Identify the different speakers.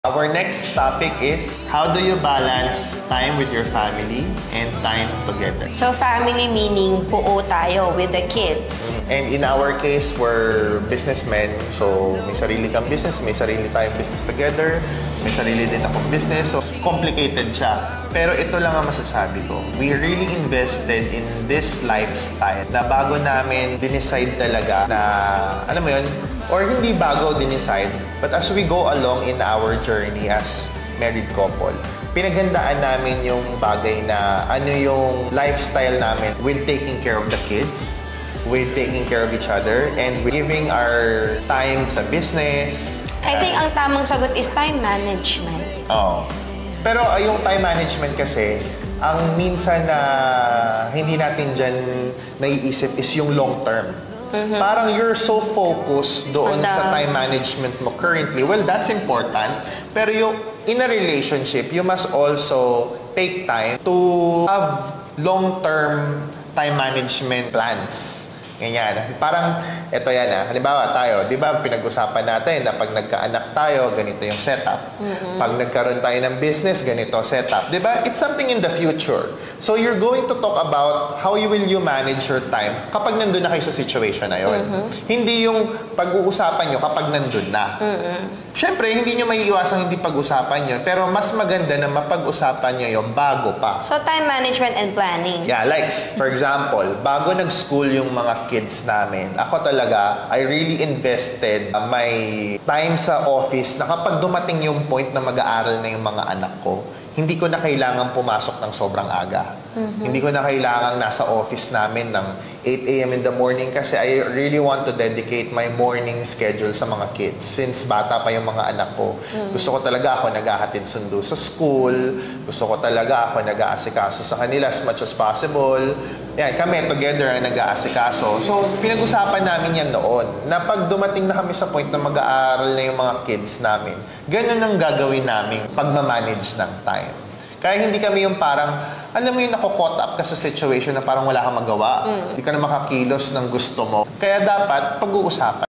Speaker 1: Our next topic is, how do you balance time with your family and time together?
Speaker 2: So family meaning buo tayo with the kids.
Speaker 1: And in our case, we're businessmen. So may sarili kang business, may sarili tayong business together, may sarili din akong business. So complicated siya. Pero ito lang ang masasabi ko. We really invested in this lifestyle na bago namin dinicide talaga na, alam mo yun, or hindi bago dinicide, but as we go along in our journey as married couple, pinaghandaan namin yung bagay na ano yung lifestyle namin with taking care of the kids, with taking care of each other, and with giving our time sa business.
Speaker 2: I think ang tamang sagot is time management.
Speaker 1: Oo. Pero yung time management kasi, ang minsan na hindi natin dyan naiisip is yung long term. Parang you're so focused doon sa time management mo currently. Well, that's important. Pero yung in a relationship, you must also take time to have long-term time management plans. Ganyan. Parang, eto yan ha. Halimbawa tayo, di ba pinag-usapan natin na pag nagkaanak tayo, ganito yung setup. Pag nagkaroon tayo ng business, ganito setup. Di ba? It's something in the future. So you're going to talk about how will you manage your time kapag nandun na kayo sa situation na yun. Hindi yung pag-uusapan nyo kapag nandun na. Siyempre, hindi nyo may iwasang hindi pag-usapan yun. Pero mas maganda na mapag-usapan nyo yun bago pa.
Speaker 2: So time management and planning.
Speaker 1: Yeah, like, for example, bago nag-school yung mga kids namin, ako talaga, I really invested my time sa office na kapag dumating yung point na mag-aaral na yung mga anak ko, hindi ko na kailangan pumasok ng sobrang aga. Hindi ko na kailangan nasa office namin ng 8 a.m. in the morning kasi I really want to dedicate my morning schedule sa mga kids since bata pa yung mga anak ko. Gusto ko talaga ako naghahatid sundo sa school. Gusto ko talaga ako nag-aasikaso sa kanila as much as possible. Yan, kami together ang nag-aasikaso. So, pinag-usapan namin yan noon na pag dumating na kami sa point na mag-aaral na yung mga kids namin, ganun ang gagawin namin pag-manage ng time. Kaya hindi kami yung parang, alam mo yung nako-caught up ka sa situation na parang wala kang magawa. Hindi ka na makakilos ng gusto mo. Kaya dapat pag-uusapan.